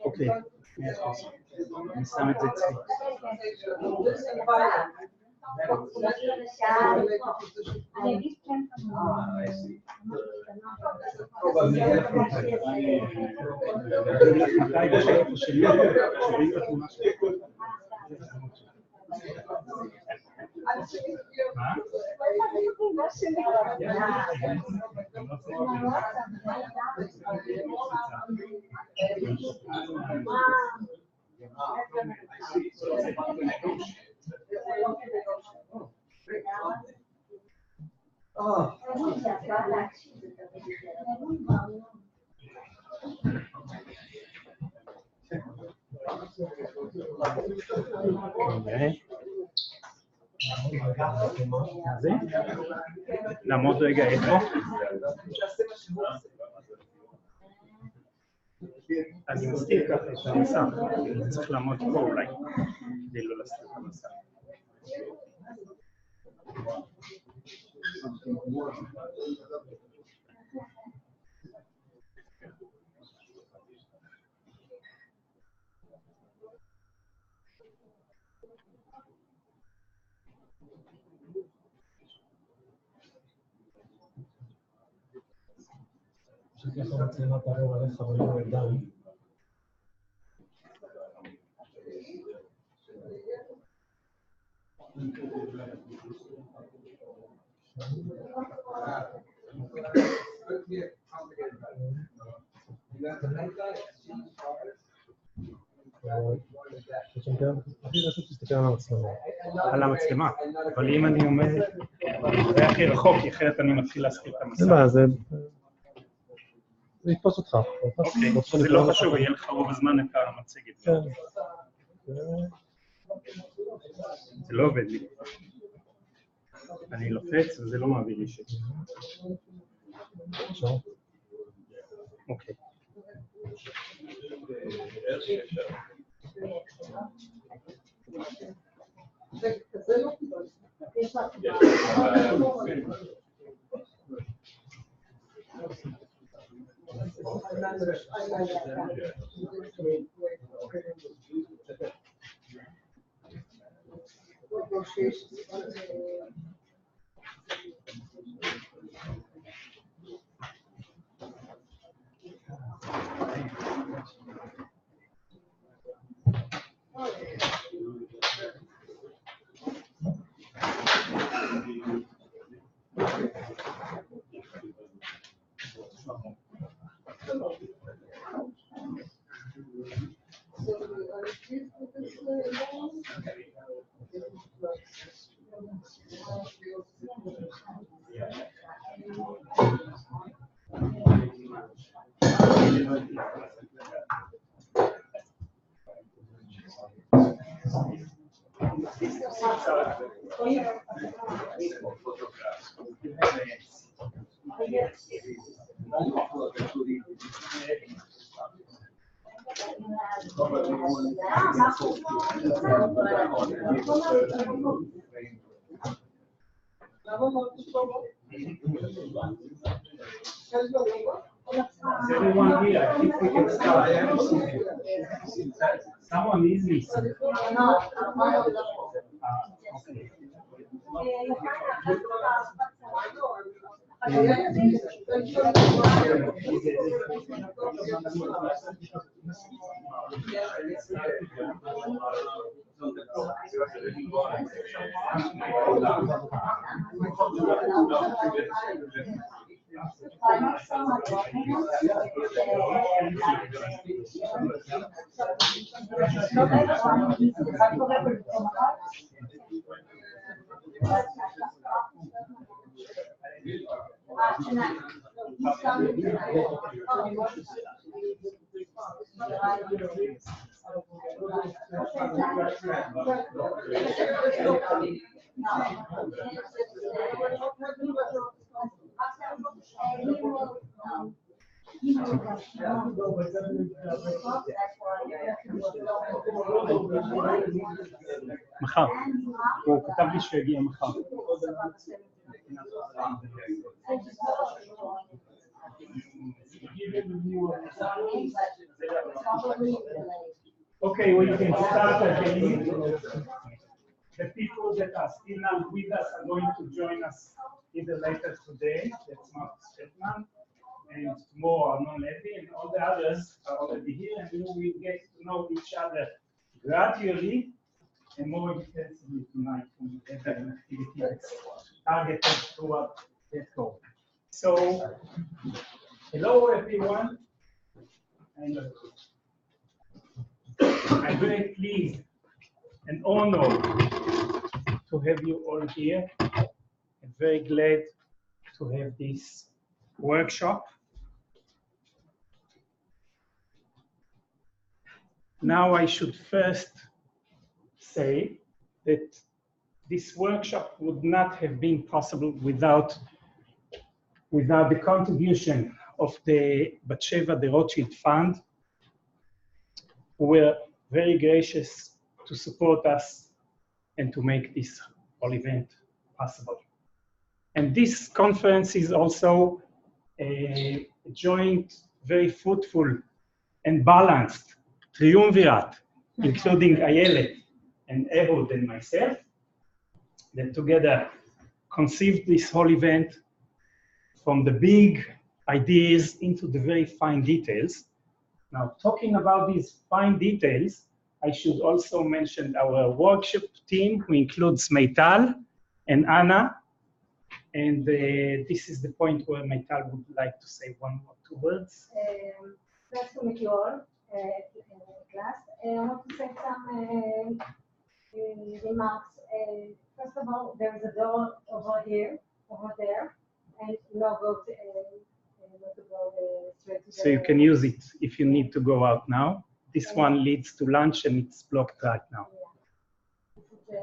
אוקיי, אני שם את זה אצלי. לעמוד רגע איפה? אני מסתיר ככה את המסע, אני צריך לעמוד פה אולי, כדי לא להסתיר את המסע. שככה מצלמה תעבור עליך ולא ידיים. הכי רשות להסתכל על המצלמה. על המצלמה, אבל אם אני עומד, זה הכי רחוק, כי אחרת אני מתחיל להסתיר את המסע. אין בעיה, זה יתפוס אותך. אוקיי, זה לא חשוב, יהיה לך רוב הזמן את המצגת. זה לא עובד לי. אני לוחץ וזה לא מעביר לי שקט. אוקיי. Is everyone here? I think we can start. Someone easy. מחר. הוא כתב לי שהוא יגיע מחר. Okay, we can start again. The people that are still not with us are going to join us either later today, that's Mark Stedman, and tomorrow Arnon Levy, and all the others are already here, and we will get to know each other gradually and more intensively tonight when we have an activity that's targeted toward that goal. So, hello everyone, and I'm very pleased and honored to have you all here. I'm very glad to have this workshop. Now I should first say that this workshop would not have been possible without the contribution of the Batsheva de Rothschild Fund, who were very gracious to support us and to make this whole event possible. And this conference is also a joint, very fruitful and balanced triumvirate, including Ayelet and Ehud and myself, that together conceived this whole event from the big ideas into the very fine details. Now, talking about these fine details, I should also mention our workshop team, who includes Meital and Anna. And this is the point where Meital would like to say one or two words. Nice to meet you all in class. I want to say some remarks. First of all, there is a door over there, and no go to go straight to the... So you can use it if you need to go out now. This one leads to lunch and it's blocked right now. Yeah.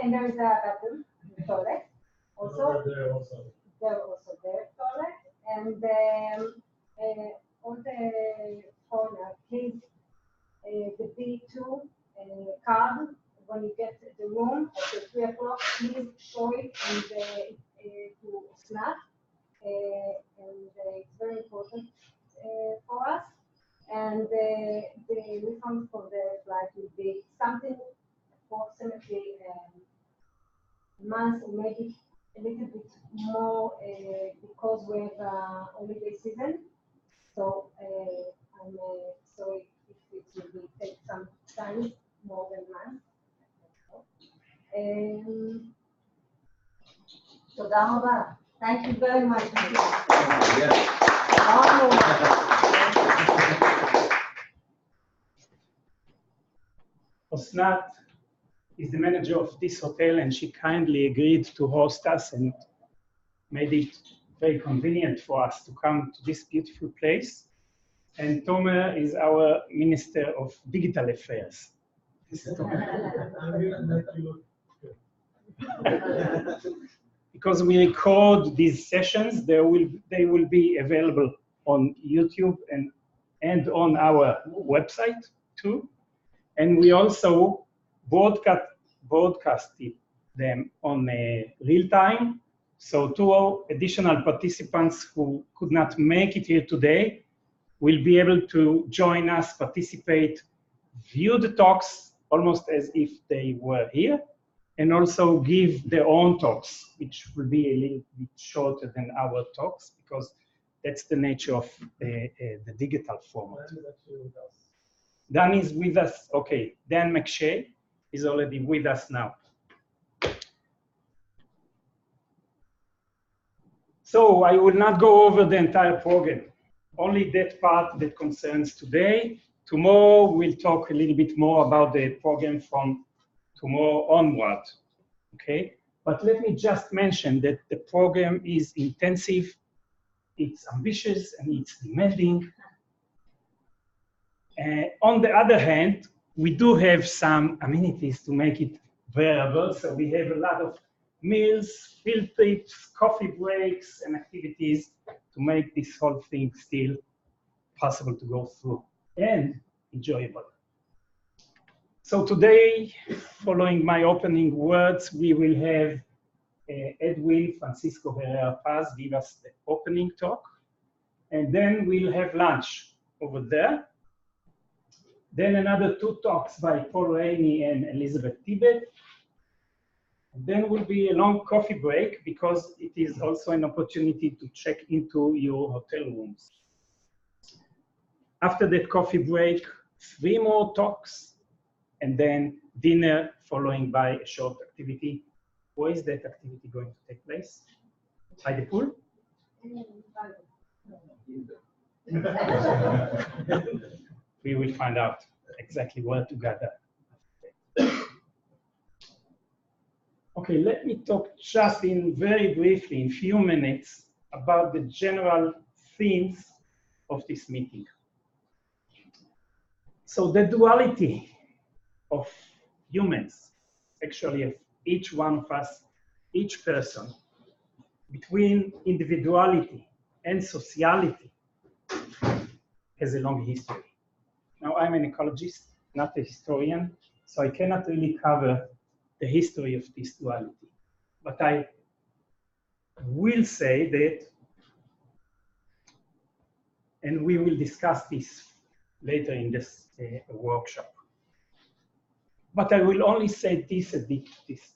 And there is a bathroom, toilet. Also, there also there toilet, and on the corner, please, the B2 card. When you get the room at 3 o'clock, please show it and to snap. And it's very important for us. And the refund for the flight will be something approximately a month or maybe a little bit more because we have holiday season. So I'm sorry if it will take some time, more than a month. תודה רבה. Thank you very much. Osnat is the manager of this hotel, and she kindly agreed to host us and made it very convenient for us to come to this beautiful place. And Tomer is our Minister of Digital Affairs. Because we record these sessions, they will be available on YouTube and on our website too. And we also broadcasted them on real time. So 2 additional participants who could not make it here today will be able to join us, participate, view the talks almost as if they were here, and also give their own talks, which will be a little bit shorter than our talks, because that's the nature of the digital format. Dan is with us. Okay, Dan McShay is already with us now. So I will not go over the entire program, only that part that concerns today. Tomorrow we'll talk a little bit more about the program from tomorrow onward, okay? But let me just mention that the program is intensive, it's ambitious, and it's demanding. On the other hand, we do have some amenities to make it bearable. So we have a lot of meals, field trips, coffee breaks, and activities to make this whole thing still possible to go through and enjoyable. So today, following my opening words, we will have Edwin Francisco Herrera Paz give us the opening talk, and then we'll have lunch over there. Then another 2 talks by Paul Rainey and Elizabeth Tibet. And then will be a long coffee break because it is also an opportunity to check into your hotel rooms. After that coffee break, 3 more talks, and then dinner following by a short activity. Where is that activity going to take place? By the pool? We will find out exactly where to gather. Okay, let me talk just very briefly, in few minutes, about the general themes of this meeting. So the duality of humans, actually of each one of us, each person, between individuality and sociality, has a long history. Now, I'm an ecologist, not a historian, so I cannot really cover the history of this duality. But I will say that, and we will discuss this later in this workshop. But I will only say this at this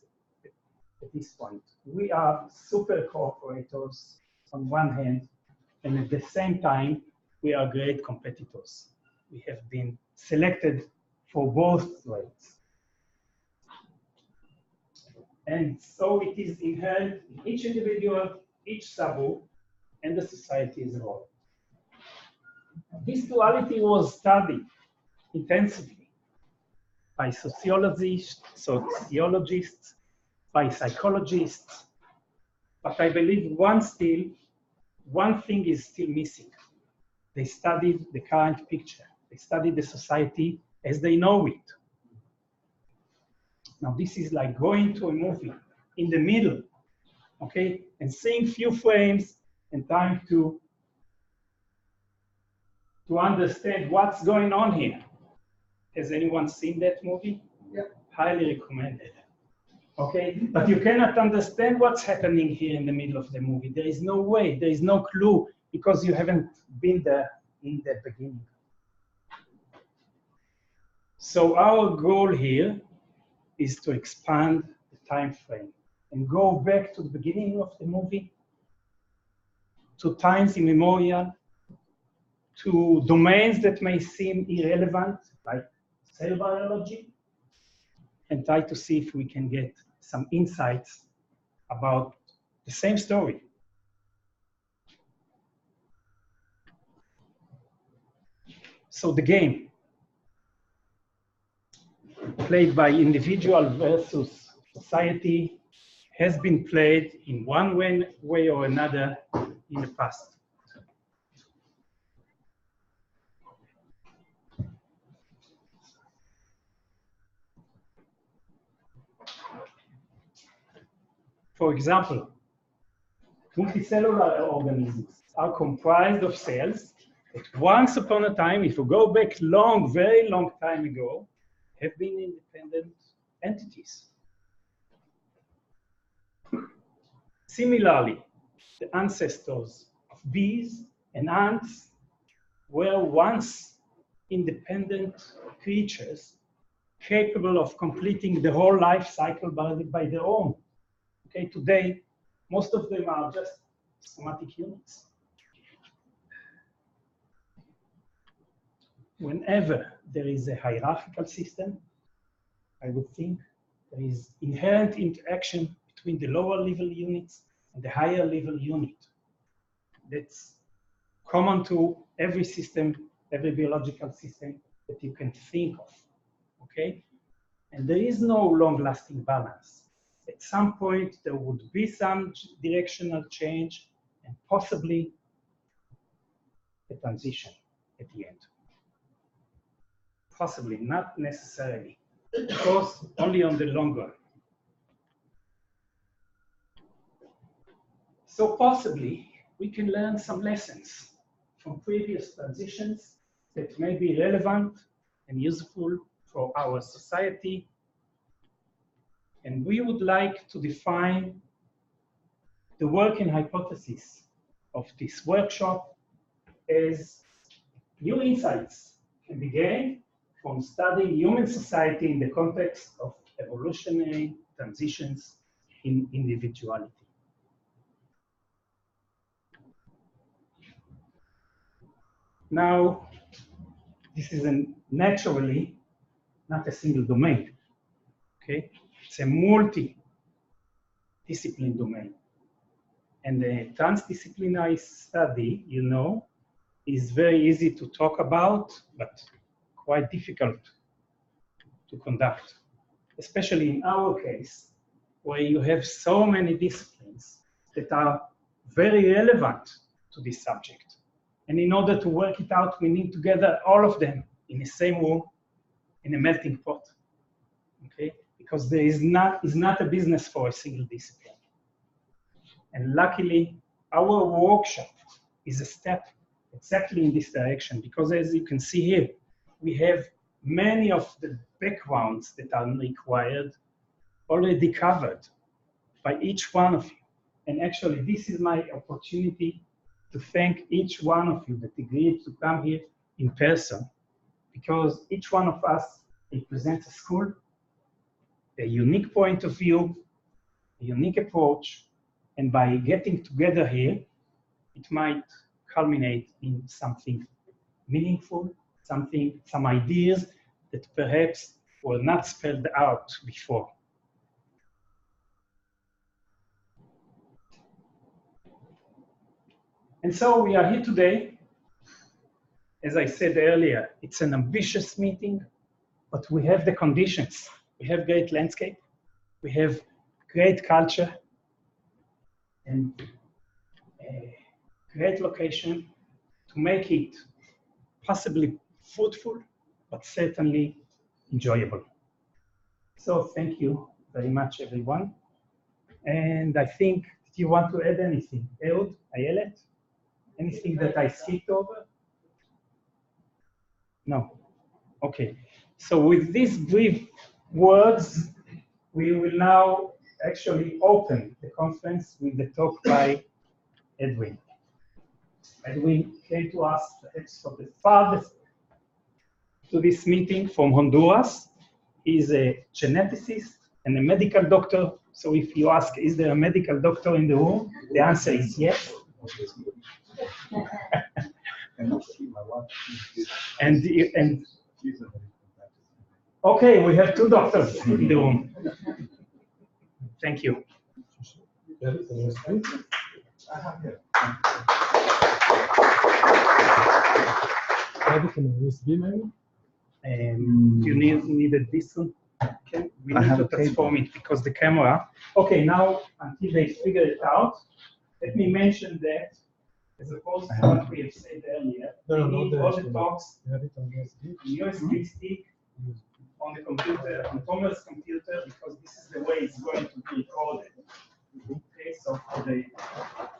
point. We are super cooperators on one hand, and at the same time, we are great competitors. We have been selected for both traits. And so it is inherent in each individual, each subgroup, and the society as a whole. This duality was studied intensively by sociologists, by psychologists, but I believe one thing is still missing. They studied the current picture. They studied the society as they know it. Now, this is like going to a movie in the middle, okay, and seeing few frames and trying to understand what's going on here. Has anyone seen that movie? Yeah. Highly recommended. Okay, but you cannot understand what's happening here in the middle of the movie. There is no way, there is no clue, because you haven't been there in the beginning. So our goal here is to expand the time frame and go back to the beginning of the movie, to times immemorial, to domains that may seem irrelevant, like cell biology, and try to see if we can get some insights about the same story. So the game, played by individual versus society, has been played in one way or another in the past. For example, multicellular organisms are comprised of cells that once upon a time, if you go back very long time ago, have been independent entities. Similarly, the ancestors of bees and ants were once independent creatures capable of completing the whole life cycle by their own. Okay, today, most of them are just somatic units. Whenever there is a hierarchical system, I would think there is inherent interaction between the lower level units and the higher level unit. That's common to every system, every biological system that you can think of, okay? And there is no long-lasting balance. At some point, there would be some directional change and possibly a transition at the end. Possibly, not necessarily. Of course, only on the long run. So possibly, we can learn some lessons from previous transitions that may be relevant and useful for our society. And we would like to define the working hypothesis of this workshop as new insights can be gained from studying human society in the context of evolutionary transitions in individuality. Now, this is naturally not a single domain, okay? It's a multi-discipline domain. And the transdisciplinary study, you know, is very easy to talk about, but quite difficult to conduct, especially in our case, where you have so many disciplines that are very relevant to this subject. And in order to work it out, we need to gather all of them in the same room, in a melting pot, okay? Because there is not a business for a single discipline. And luckily, our workshop is a step exactly in this direction, because as you can see here, we have many of the backgrounds that are required already covered by each one of you. And actually, this is my opportunity to thank each one of you that agreed to come here in person, because each one of us represents a school, a unique point of view, a unique approach, and by getting together here, it might culminate in something meaningful, some ideas that perhaps were not spelled out before. And so we are here today. As I said earlier, it's an ambitious meeting, but we have the conditions. We have great landscape, we have great culture, and a great location to make it possibly fruitful, but certainly enjoyable. So thank you very much, everyone. And I think, do you want to add anything? Ehud, Ayelet? Anything that I skipped over? No. Okay. So with these brief words, we will now actually open the conference with the talk by Edwin. Edwin came to us perhaps from the farthest to this meeting from Honduras. He's a geneticist and a medical doctor. So if you ask, is there a medical doctor in the room? The answer is yes. and okay, we have two doctors in the room. Thank you. You needed this one? Okay. We need to transform it because the camera. Okay, now until they figure it out, let me mention that as opposed to what we have said earlier, we need all the talks USB stick on the computer, on Thomas' computer, because this is the way it's going to be recorded. Okay, so for the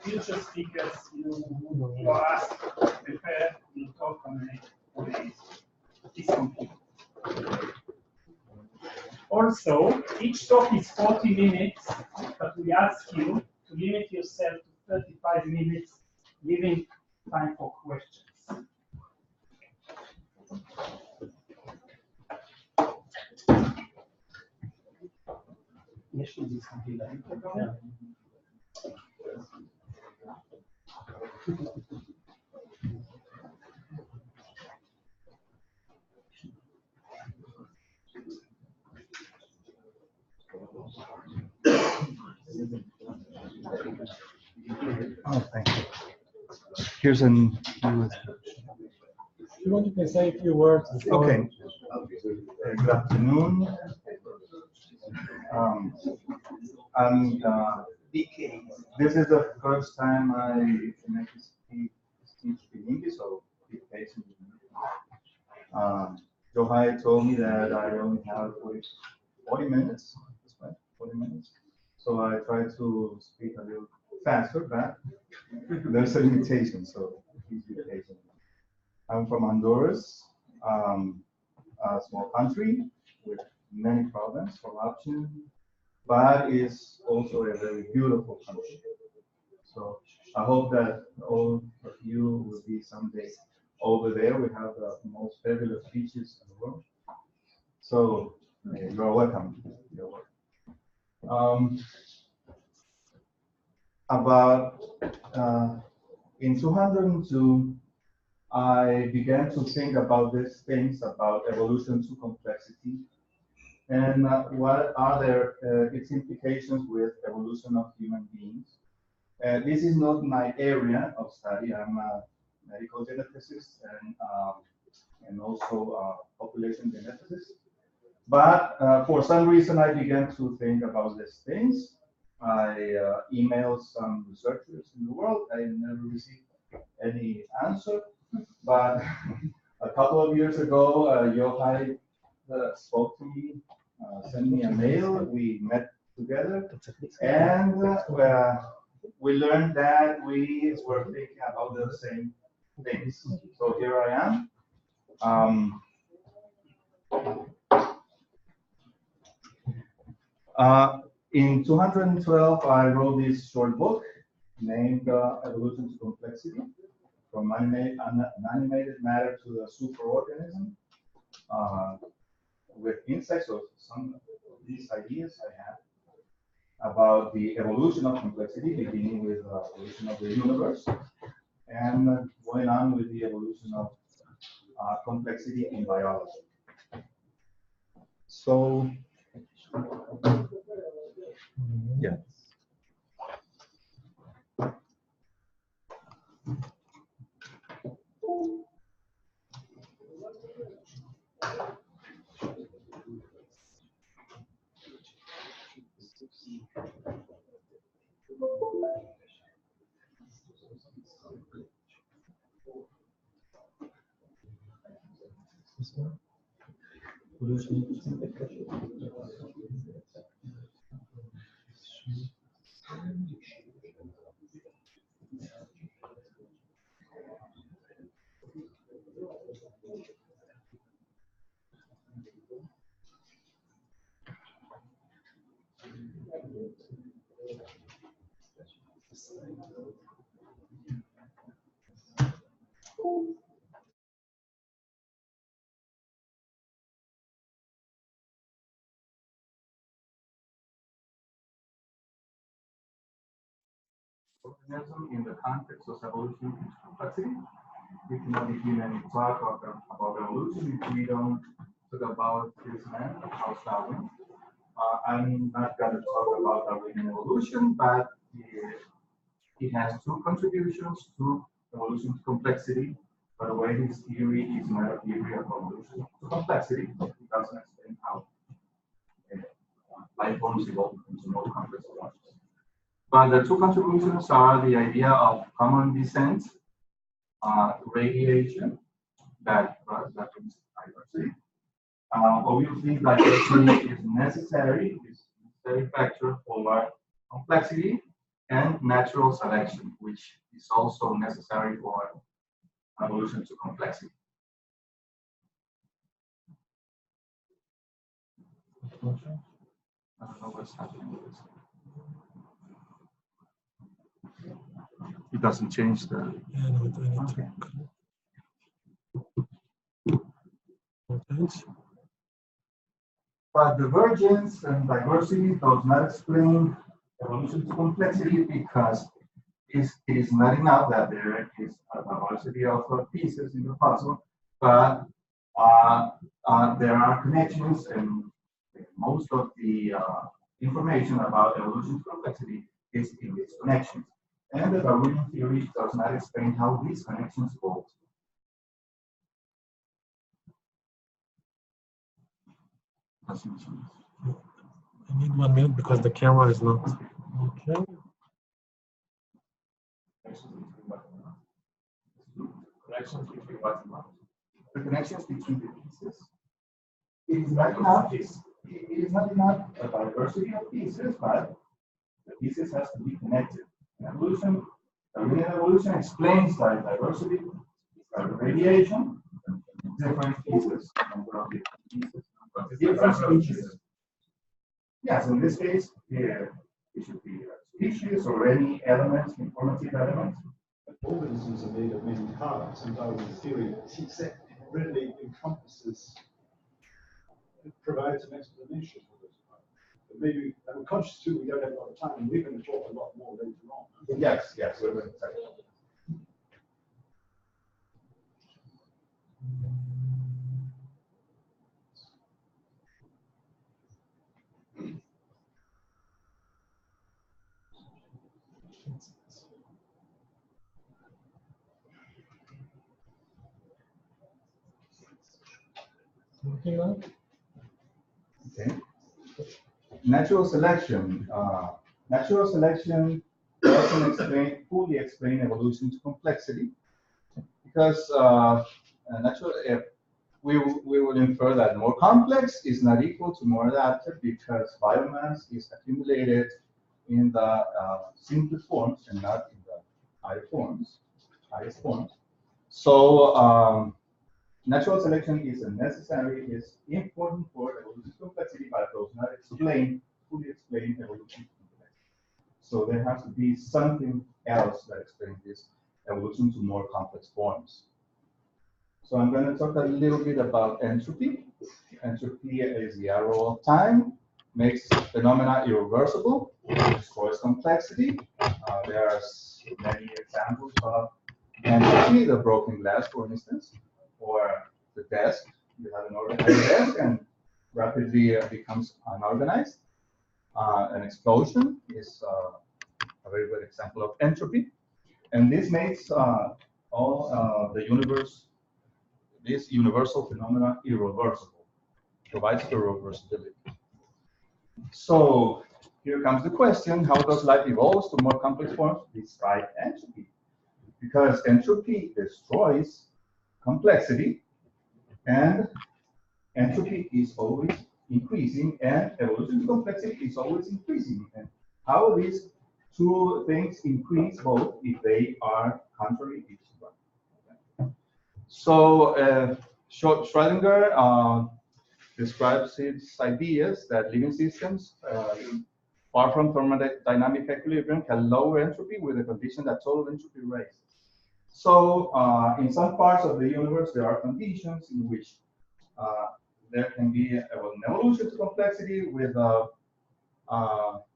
future speakers, you are asked to prepare your talk on this computer. Also, each talk is 40 minutes, but we ask you to limit yourself to 35 minutes, leaving time for questions. Oh, thank you. Here's an USB. If you want, you can say a few words. Okay. Good afternoon. This is the first time I make a speech in English, so be patient. Yohay told me that I only have 40 minutes. That's right, 40 minutes. So I try to speak a little faster, but there's a limitation, so please be patient. I'm from Honduras. a small country with many problems, corruption, but it's also a very beautiful country. So I hope that all of you will be someday over there. We have the most fabulous beaches in the world. So you're welcome. You're welcome. About in 2002, I began to think about these things about evolution to complexity and what are its implications with evolution of human beings. This is not my area of study. I'm a medical geneticist and also a population geneticist. But for some reason, I began to think about these things. I emailed some researchers in the world. I never received any answer. But a couple of years ago, Yohay spoke to me, sent me a mail. We met together, and we learned that we were thinking about the same things. So here I am. In 2012, I wrote this short book named Evolution to Complexity, from animated matter to the superorganism, with insights of some of these ideas I have about the evolution of complexity, beginning with the evolution of the universe, and going on with the evolution of complexity in biology. So, yeah. Organism in the context of evolution into complexity. We cannot begin any talk about evolution if we don't talk about this man, Charles Darwin. I'm not going to talk about Darwinian evolution, but it has two contributions to evolution to complexity. By the way, his theory is not a theory of evolution to complexity. It doesn't explain how life forms evolve into more complex structures. But the two contributions are the idea of common descent, radiation, that brings diversity. Obviously, diversity is necessary factor for complexity, and natural selection, which is also necessary for evolution to complexity. I don't know what's happening with this. It doesn't change the. Yeah, no, okay. But divergence and diversity does not explain evolution to complexity because it is not enough that there is a diversity of pieces in the puzzle, but there are connections, and most of the information about evolution to complexity is in these connections. And the Darwinian theory does not explain how these connections hold. I need 1 minute because the camera is not okay. Connections between what and what? The connections between the pieces. It is not enough. It is not enough a diversity of pieces, but the pieces has to be connected. In evolution, Darwinian evolution explains that diversity by the radiation, different pieces, number of different pieces, number of different species. Yes, in this case, it should be a species or any elements, informative elements. Organisms are made of many parts, and Darwin's theory really encompasses, it provides an explanation for those parts. But maybe, I'm conscious too, we don't have a lot of time, and we're going to talk a lot more later on. Yes, yes, we're going to say. Okay, now? Okay. Natural selection. Natural selection doesn't fully explain evolution to complexity, because we will infer that more complex is not equal to more adaptive, because biomass is accumulated in the simplest forms and not in the highest forms. So natural selection is necessary, is important for evolution complexity, but does not fully explain evolution complexity. So there has to be something else that explains this evolution to more complex forms. So I'm going to talk a little bit about entropy. Entropy is the arrow of time, makes phenomena irreversible, destroys complexity. There are many examples of entropy, the broken glass, for instance, or the desk. You have an organized desk and rapidly becomes unorganized. An explosion is a very good example of entropy. And this makes all the universe, this universal phenomena, irreversible, provides irreversibility. So here comes the question: how does life evolve to more complex forms despite entropy? Because entropy destroys complexity, and entropy is always increasing, and evolution to complexity is always increasing. And how these two things increase both if they are contrary each other? So Schrödinger describes his ideas that living systems, far from thermodynamic equilibrium, can lower entropy with the condition that total entropy rises. So in some parts of the universe, there are conditions in which there can be an evolution to complexity with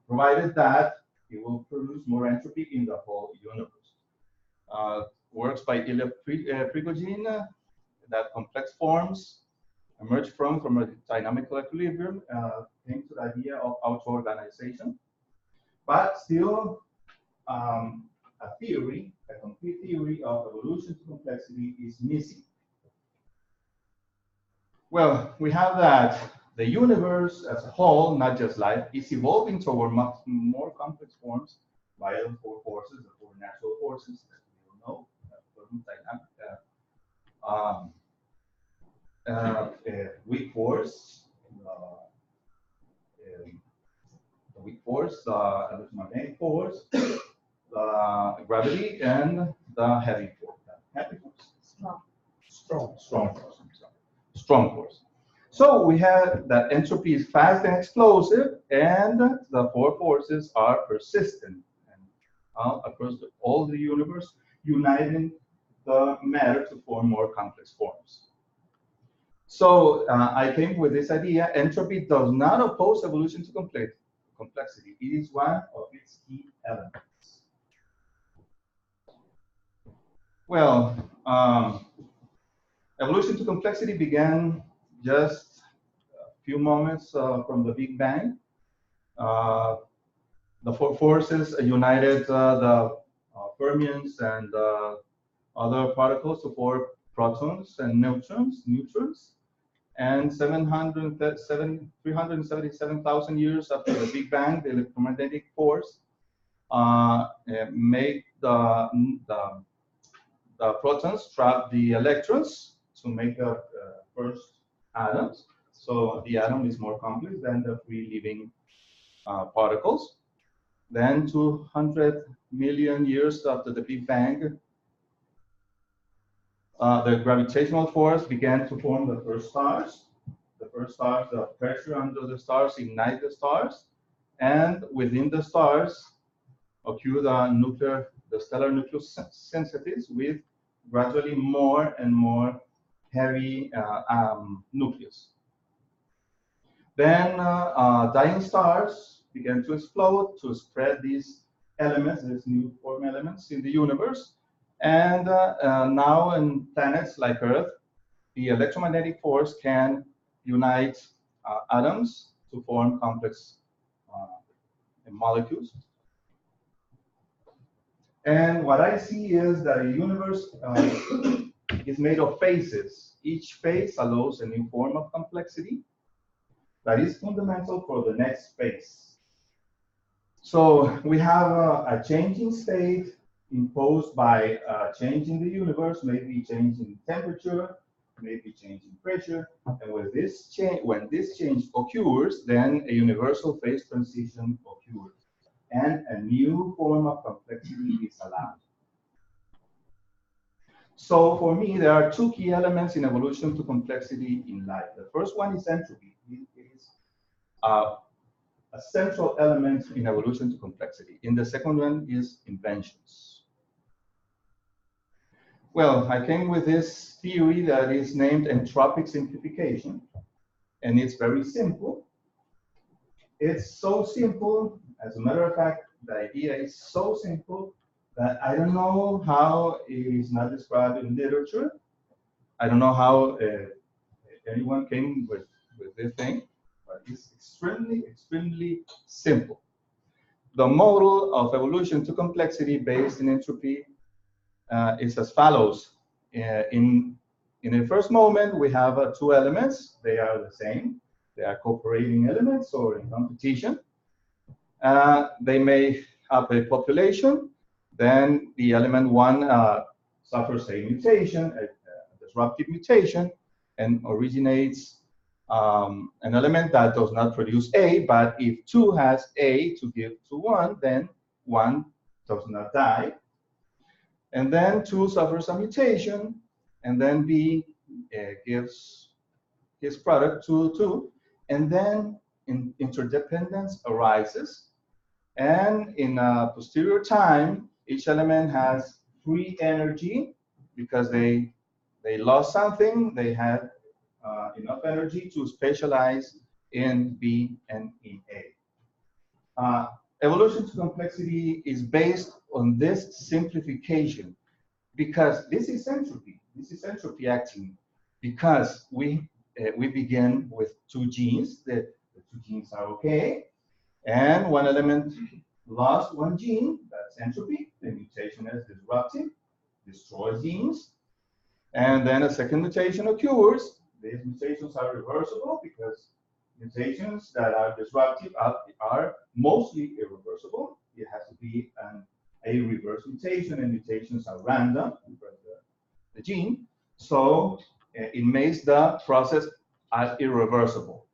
provided that it will produce more entropy in the whole universe. Works by Ilya Prigogine, that complex forms emerge from thermodynamical equilibrium, came to the idea of auto-organization. But still, a complete theory of evolution to complexity is missing. Well, we have that the universe as a whole, not just life, is evolving toward much more complex forms via the four forces, the four natural forces that we all know, weak force, the weak force, the electromagnetic force, the gravity, and the heavy force. Strong force. So we have that entropy is fast and explosive, and the four forces are persistent and across all the universe, uniting the matter to form more complex forms. So I came with this idea: entropy does not oppose evolution to complexity. It is one of its key elements. Well, evolution to complexity began just a few moments from the Big Bang. The four forces united the fermions and other particles to form protons and neutrons. And 377,000 years after the Big Bang, the electromagnetic force made the protons trap the electrons to make the first atoms. So the atom is more complex than the free living particles. Then 200 million years after the Big Bang, the gravitational force began to form the first stars. The first stars, the pressure under the stars ignite the stars, and within the stars occur the stellar nucleosynthesis with gradually more and more heavy nucleus. Then dying stars began to explode to spread these elements, these new form elements in the universe. And now in planets like Earth, the electromagnetic force can unite atoms to form complex molecules. And what I see is that the universe is made of phases. Each phase allows a new form of complexity that is fundamental for the next phase. So we have a changing state imposed by a change in the universe, maybe change in temperature, maybe change in pressure. And when this change occurs, then a universal phase transition occurs, and a new form of complexity is allowed. So for me, there are two key elements in evolution to complexity in life. The first one is entropy. It is a central element in evolution to complexity. And the second one is inventions. Well, I came with this theory that is named entropic simplification, and it's very simple. It's so simple, as a matter of fact, the idea is so simple that I don't know how it is not described in literature. I don't know how anyone came with this thing, but it's extremely simple. The model of evolution to complexity based in entropy is as follows. In the first moment, we have two elements. They are the same. They are cooperating elements or in competition. They may have a population. Then the element one suffers a mutation, a disruptive mutation, and originates an element that does not produce A, but if 2 has A to give to 1, then 1 does not die. And then 2 suffers a mutation, and then B gives his product to 2, and then interdependence arises. And in a posterior time, each element has free energy because they lost something. They had enough energy to specialize in B and in A. Evolution to complexity is based on this simplification because this is entropy. This is entropy acting because we begin with 2 genes. The 2 genes are okay, and one element lost 1 gene. That's entropy. The mutation is disruptive, destroys genes, and then a second mutation occurs. These mutations are reversible because mutations that are disruptive are mostly irreversible. It has to be a reverse mutation, and mutations are random, the gene. So it makes the process irreversible.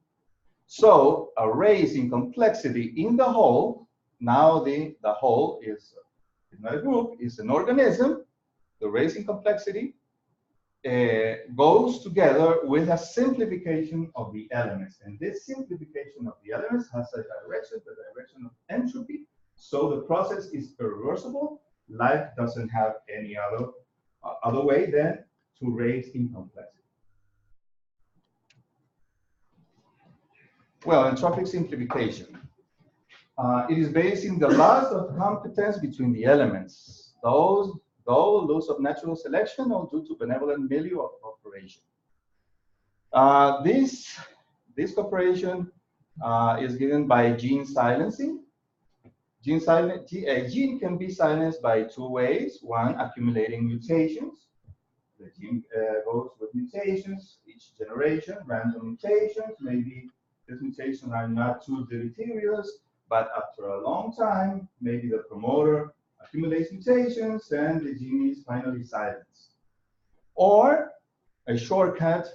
So a raise in complexity in the whole, now the whole is not a group, it's an organism. The raise in complexity goes together with a simplification of the elements. And this simplification of the elements has a direction, the direction of entropy. So the process is irreversible. Life doesn't have any other way than to raise in complexity. Well, entropic simplification. It is based in the laws of competence between the elements, though laws of natural selection or due to benevolent milieu of cooperation. This cooperation is given by gene silencing. A gene can be silenced by 2 ways. One, accumulating mutations. The gene goes with mutations each generation, random mutations. Maybe these mutations are not too deleterious, but after a long time, maybe the promoter accumulates mutations and the gene is finally silenced. Or a shortcut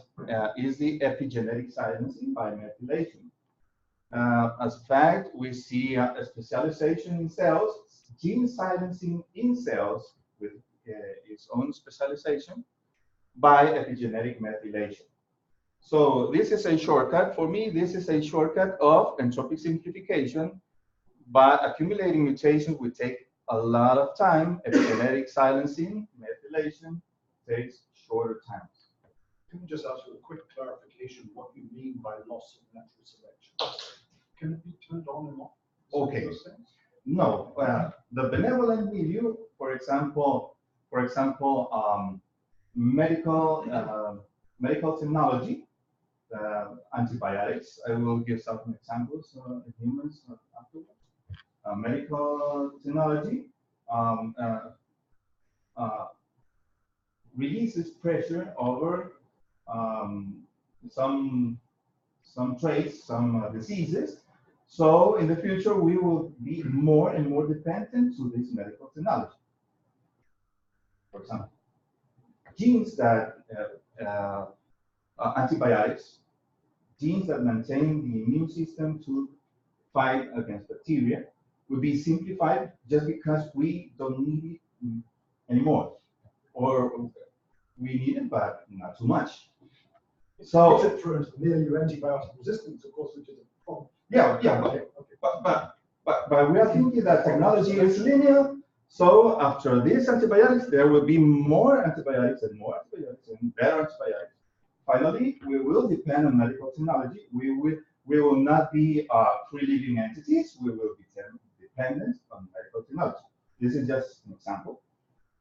is the epigenetic silencing by methylation. As a fact, we see a specialization in cells, gene silencing in cells with its own specialization. by epigenetic methylation. So this is a shortcut. For me, this is a shortcut of entropic simplification, but accumulating mutations would take a lot of time. Epigenetic silencing, methylation, takes shorter times. Can we just ask you a quick clarification what you mean by loss of natural selection? Can it be turned on and off? Okay. No, the benevolent milieu, for example, medical technology, antibiotics. I will give some examples in humans afterwards. Medical technology releases pressure over some traits, some diseases. So in the future, we will be more and more dependent to this medical technology. For example, genes that antibiotics, genes that maintain the immune system to fight against bacteria will be simplified just because we don't need it anymore, or we need it, but not too much. So is it for nearly antibiotic resistance, of course, which is a problem. Yeah, Okay. but we are thinking that technology is linear. So after these antibiotics, there will be more antibiotics and more antibiotics and better antibiotics. Finally, we will depend on medical technology. We will not be free living entities. We will be dependent on medical technology. This is just an example.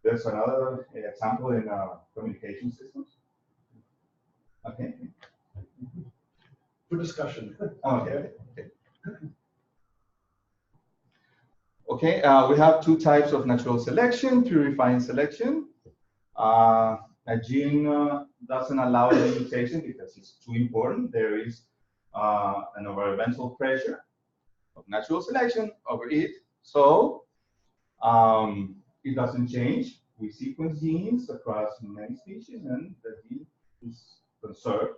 There's another example in communication systems. Okay. For discussion. Okay. Okay, we have two types of natural selection, purifying selection. A gene doesn't allow any mutation because it's too important. There is an environmental pressure of natural selection over it. So it doesn't change. We sequence genes across many species and the gene is conserved.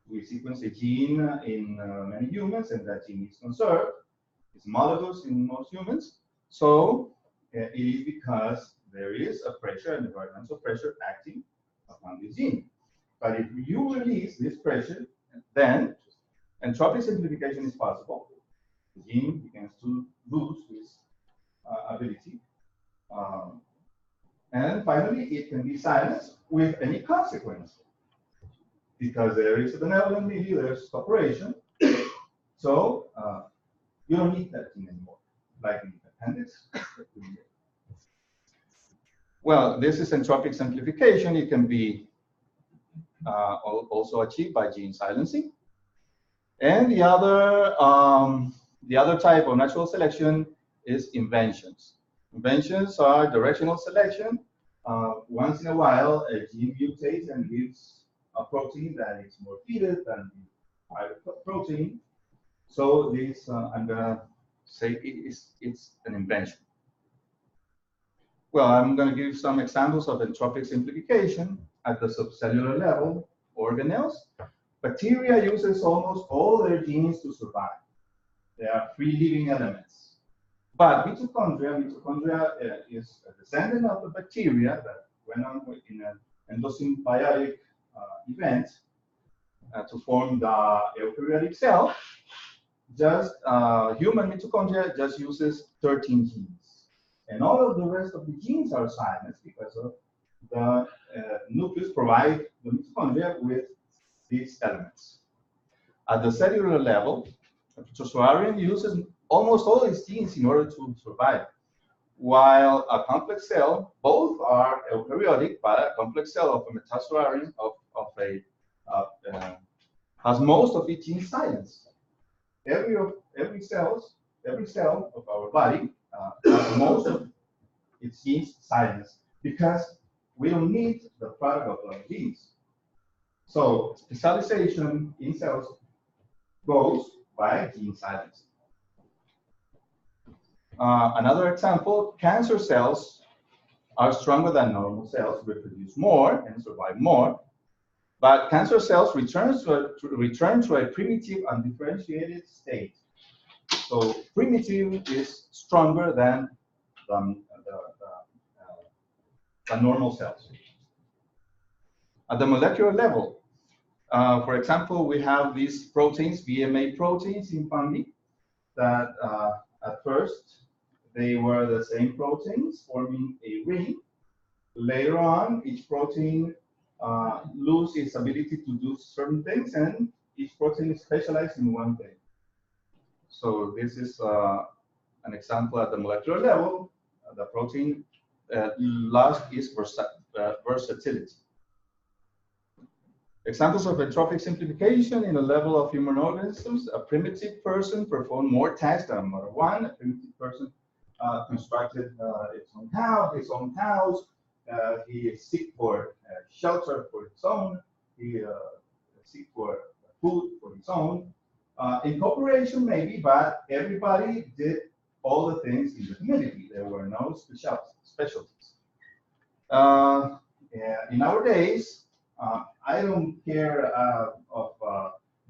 We sequence a gene in many humans and that gene is conserved. It's homologous in most humans. So it is because there is a pressure, an environmental pressure acting upon this gene. But if you release this pressure, then entropic simplification is possible. The gene begins to lose its ability. And finally, it can be silenced with any consequence. Because there is a benevolent milieu, there's cooperation. So you don't need that gene anymore, like in the appendix. Well, this is entropic simplification. It can be also achieved by gene silencing. And the other type of natural selection is inventions. Inventions are directional selection. Once in a while, a gene mutates and gives a protein that is more fitted than the higher protein. So this, I'm gonna say it's an invention. Well, I'm gonna give some examples of entropic simplification at the subcellular level. Organelles. Bacteria uses almost all their genes to survive. They are free living elements. But mitochondria is a descendant of the bacteria that went on in an endosymbiotic event to form the eukaryotic cell. Just human mitochondria just uses 13 genes. And all of the rest of the genes are silenced because of the nucleus provide the mitochondria with these elements. At the cellular level, a pituitarian uses almost all its genes in order to survive. While a complex cell, both are eukaryotic, but a complex cell of a metazoarian has most of its genes silenced. Every cell of our body has most of its genes silenced because we don't need the product of those genes. So specialization in cells goes by gene silence. Another example, cancer cells are stronger than normal cells, reproduce more and survive more. But cancer cells return to a primitive undifferentiated state. So primitive is stronger than the normal cells. At the molecular level, for example, we have these proteins, VMA proteins in fungi, that at first they were the same proteins forming a ring. Later on, each protein loses its ability to do certain things, and each protein is specialized in one thing. So this is an example at the molecular level. The protein lost its versatility. Examples of entropic simplification in the level of human organisms: a primitive person performed more tasks than Mother One. A primitive person constructed his own house. He seek for shelter for his own. He seek for food for his own. In cooperation, maybe, but everybody did all the things in the community. There were no specialties. In our days, I don't care of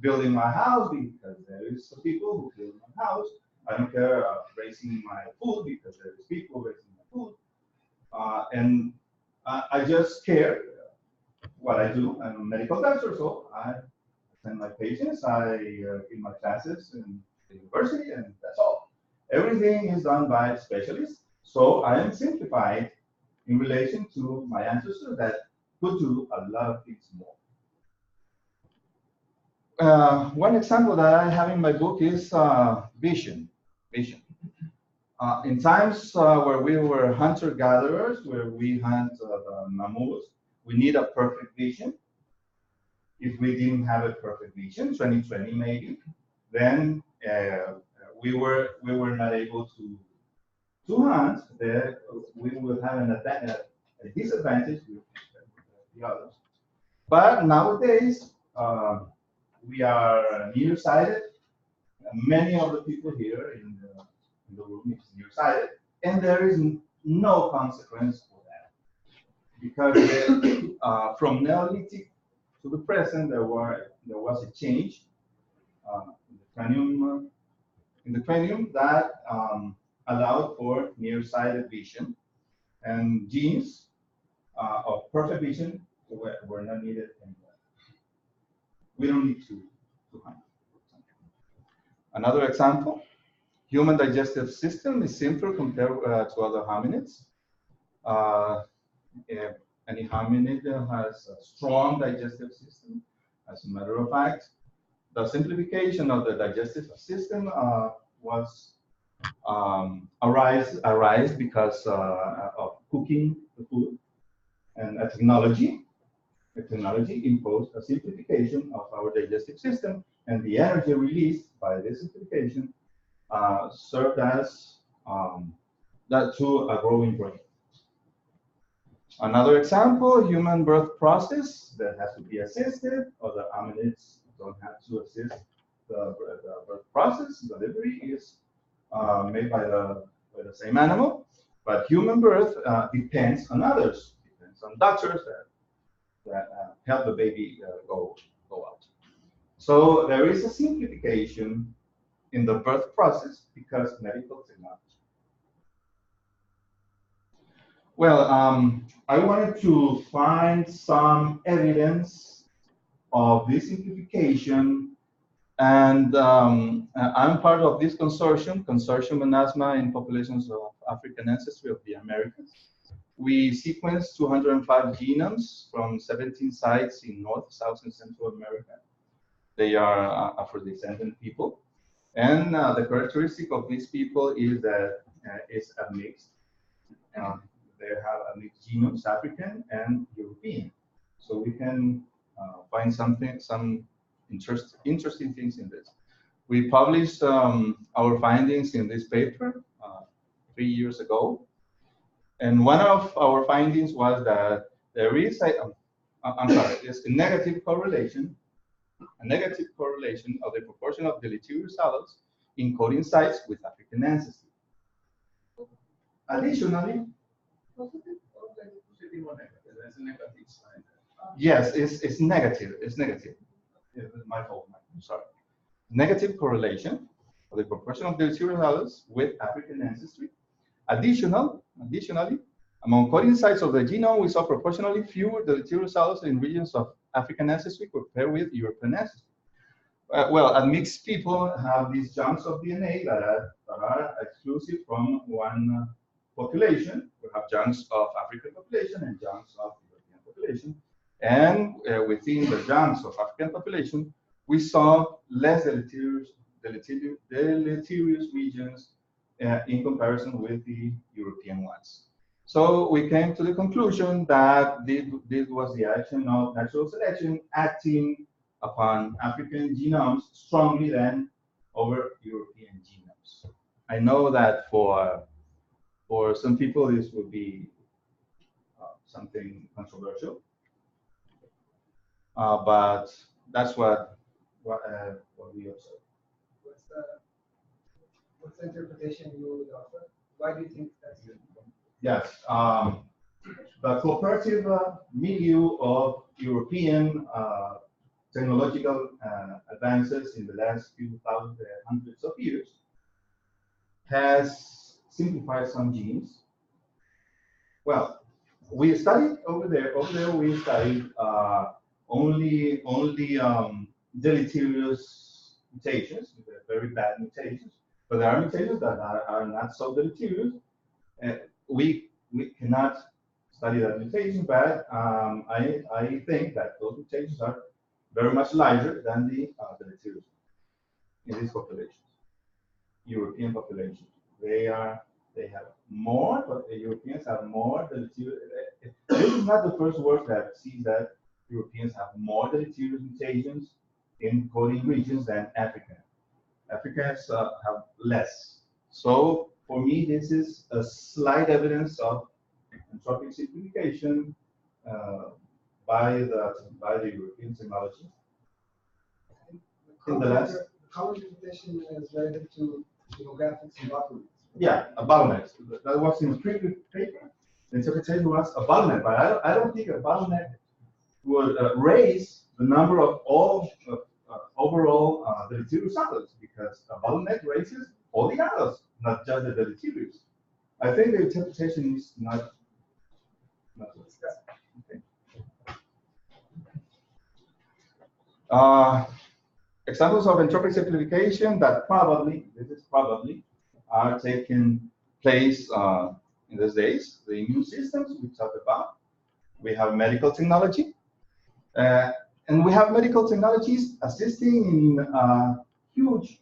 building my house because there is people who build my house. I don't care of raising my food because there is people raising my food. And I just care what I do. I'm a medical doctor, so I attend my patients. I in my classes in the university, and that's all. Everything is done by specialists. So I am simplified in relation to my ancestors that could do a lot of things more. One example that I have in my book is vision. In times where we were hunter-gatherers, where we hunt the mammoths, we need a perfect vision. If we didn't have a perfect vision, 2020 maybe, then we were not able to hunt. We would have a disadvantage with the others. But nowadays, we are nearsighted. Many of the people here in the room is nearsighted, and there is no consequence for that. Because from Neolithic to the present, there was a change in the cranium that allowed for nearsighted vision, and genes of perfect vision were not needed anymore. We don't need to hunt. Another example, human digestive system is simpler compared to other hominids. Any hominid has a strong digestive system. As a matter of fact, the simplification of the digestive system was arise because of cooking the food, and a technology imposed a simplification of our digestive system, and the energy released by this simplification served as that to a growing brain. Another example, human birth process that has to be assisted. Other hominids don't have to assist the birth process. Delivery is made by the same animal, but human birth depends on others. Depends on doctors that help the baby go out. So there is a simplification in the birth process because medical technology. Well, I wanted to find some evidence of this simplification, and I'm part of this consortium Menasma in populations of African ancestry of the Americas. We sequenced 205 genomes from 17 sites in North, South, and Central America. They are Afro-descendant people. And the characteristic of these people is that it's a mixed. They have a mixed genomes, African and European. So we can find some interesting things in this. We published our findings in this paper 3 years ago. And one of our findings was that there is there's a negative correlation of the proportion of deleterious alleles in coding sites with African ancestry. Additionally, yes, it's negative. It's negative. My fault. I'm sorry. Negative correlation of the proportion of deleterious alleles with African ancestry. Additionally, Among coding sites of the genome, we saw proportionally fewer deleterious alleles in regions of African ancestry compared with European ancestry. Well, mixed people have these chunks of DNA that are exclusive from one population. We have chunks of African population and chunks of European population. And within the chunks of African population, we saw less deleterious regions in comparison with the European ones. So we came to the conclusion that this was the action of natural selection acting upon African genomes strongly than over European genomes. I know that for some people this would be something controversial, but that's what we observed. What's the interpretation you would offer? Why do you think that's good? Yes, the cooperative milieu of European technological advances in the last few hundreds of years has simplified some genes. Well, we studied over there. We studied only deleterious mutations, very bad mutations. But there are mutations that are not so deleterious. We cannot study that mutation, but I think that those mutations are very much larger than the deleterious in these populations, European populations. They have more, but the Europeans have more deleterious. This is not the first work that sees that Europeans have more deleterious mutations in coding regions than Africans. Africans have less. So for me, this is a slight evidence of entropic simplification by the European technology. In the last, The common interpretation is related to demographics and bottlenecks. yeah, a bottleneck. That was in the previous paper. The interpretation was a bottleneck, but I don't think a bottleneck would raise the number of all overall deleterious alleles, because a bottleneck raises all the alleles, not just the deleterious. I think the interpretation is not okay. Examples of entropic simplification that probably are taking place in these days. The immune systems we talked about. We have medical technology. And we have medical technologies assisting in huge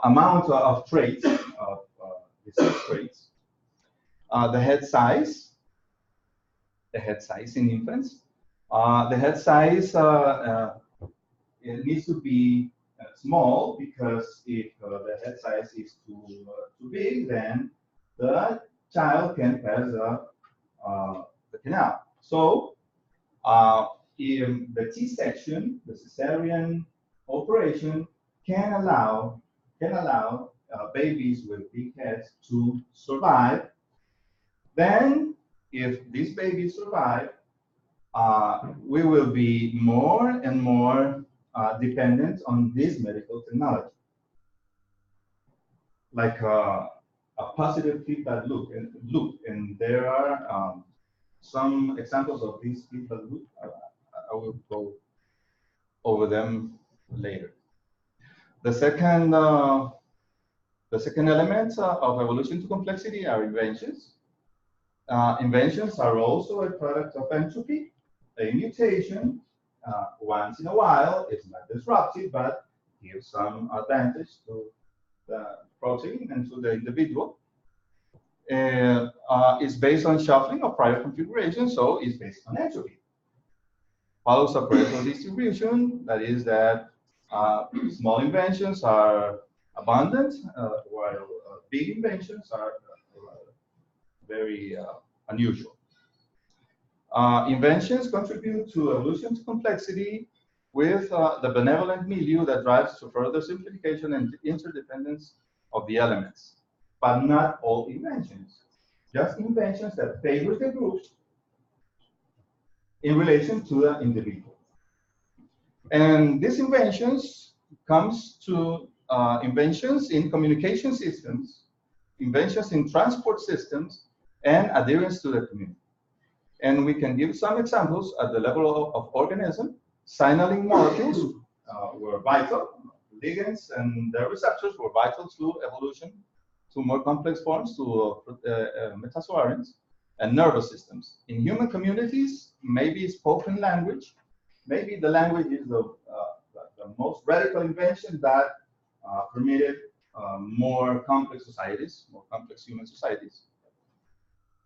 amount of traits, of disease traits. The head size in infants. The head size it needs to be small, because if the head size is too big, then the child can pass the canal. So in the C-section, the cesarean operation can allow babies with big heads to survive. Then, if these babies survive, we will be more and more dependent on this medical technology, like a positive feedback loop. And there are some examples of these feedback loop. I will go over them later. The second element of evolution to complexity are inventions. Inventions are also a product of entropy. A mutation, once in a while, is not disruptive, but gives some advantage to the protein and to the individual. It's based on shuffling of prior configuration, so it's based on entropy. Follows a Pareto distribution, that is that small inventions are abundant, while big inventions are very unusual. Inventions contribute to evolution to complexity with the benevolent milieu that drives to further simplification and interdependence of the elements. But not all inventions, just inventions that favor the groups in relation to the individual. And these inventions comes to inventions in communication systems, inventions in transport systems, and adherence to the community. And we can give some examples at the level of organism. Signaling molecules were vital. Ligands and their receptors were vital to evolution, to more complex forms, to metazoarians, and nervous systems. In human communities, maybe spoken language, maybe the language is the most radical invention that permitted more complex societies, more complex human societies.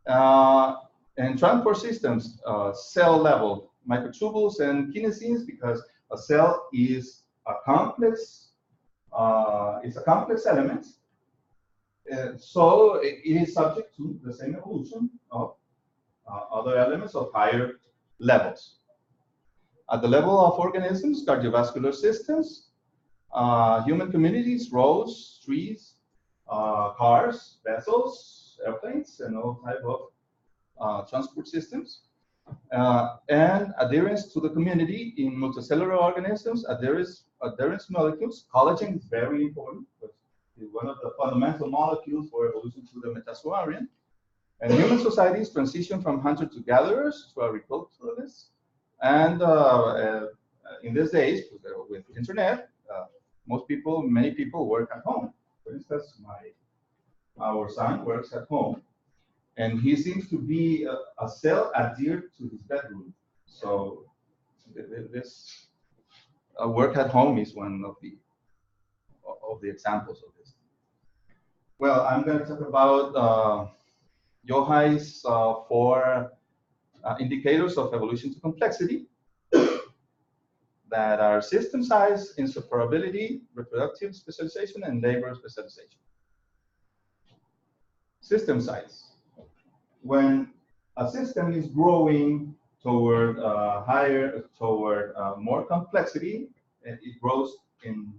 And transport systems, cell level, microtubules and kinesins, because a cell is a complex, it's a complex element. So it is subject to the same evolution of other elements of higher levels. At the level of organisms, cardiovascular systems, human communities, roads, trees, cars, vessels, airplanes, and all type of transport systems. And adherence to the community in multicellular organisms, adherence molecules. Collagen is very important because it's one of the fundamental molecules for evolution to the metazoarian. And human societies transition from hunter to gatherers to agriculturalists. And in these days, with internet, many people work at home. For instance, our son works at home, and he seems to be a cell adhered to his bedroom. So this work at home is one of the examples of this. Well, I'm going to talk about Yohay's 4 indicators of evolution to complexity that are system size, inseparability, reproductive specialization, and labor specialization. System size. When a system is growing toward more complexity, it grows in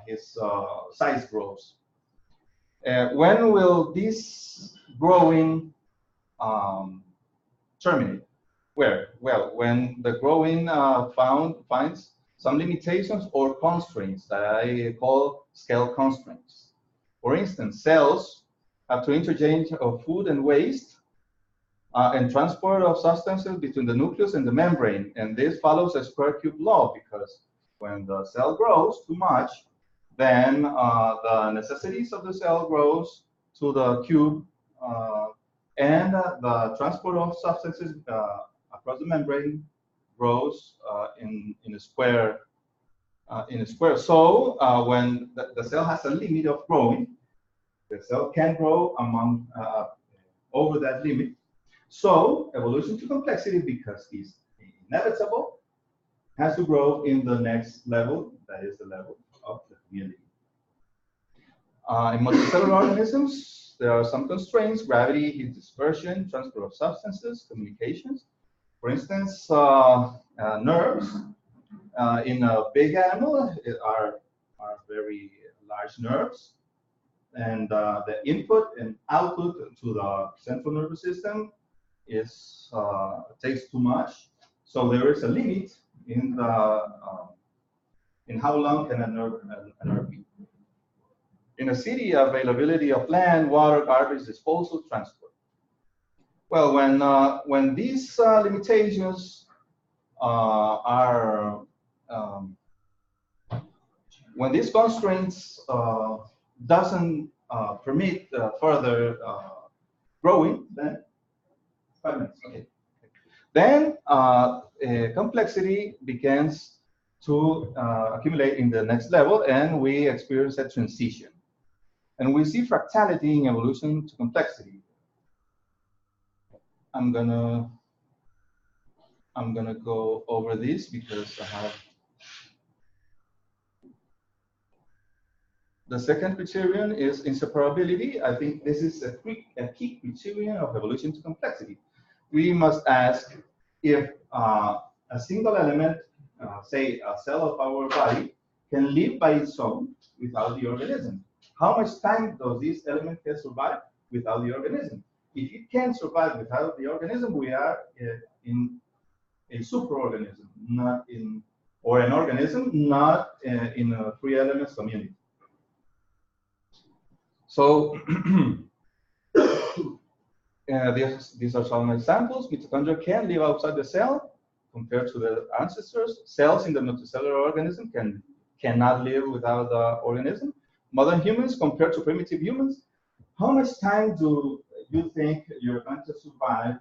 his size grows. When will this growing terminate? Where? Well, when the growing finds some limitations or constraints that I call scale constraints. For instance, cells have to interchange of food and waste and transport of substances between the nucleus and the membrane. And this follows a square cube law, because when the cell grows too much, then the necessities of the cell grows to the cube, and the transport of substances across the membrane grows in a square. So when the cell has a limit of growing, the cell can grow over that limit. So evolution to complexity, because it's inevitable, has to grow in the next level, that is the level of the community. In multicellular organisms, there are some constraints: gravity, heat dispersion, transfer of substances, communications. For instance, nerves in a big animal are very large nerves, and the input and output to the central nervous system takes too much. So there is a limit in how long can a nerve be. In a city, availability of land, water, garbage disposal, transport. Well, when these limitations when these constraints doesn't permit further growing, then 5 minutes. Okay. Then complexity begins to accumulate in the next level, and we experience a transition. And we see fractality in evolution to complexity. I'm gonna go over this because I have the second criterion is inseparability. I think this is a key criterion of evolution to complexity. We must ask if a single element, say a cell of our body, can live by its own without the organism. How much time does this element can survive without the organism? If it can survive without the organism, we are in a superorganism, or an organism not in a 3 elements community. So These are some examples. Mitochondria can live outside the cell compared to their ancestors. Cells in the multicellular organism cannot live without the organism. Modern humans compared to primitive humans, how much time do you think you're going to survive,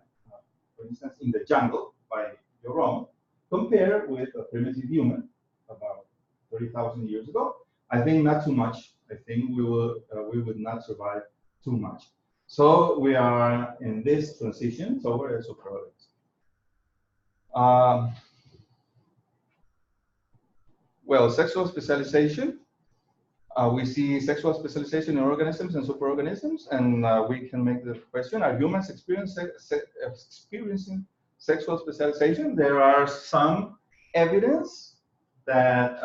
for instance, in the jungle by your own, compared with a primitive human about 30,000 years ago? I think not too much. I think we would not survive too much. So we are in this transition toward a superorganism. Well, sexual specialization. We see sexual specialization in organisms and superorganisms, and we can make the question: are humans experiencing sexual specialization? There are some evidence that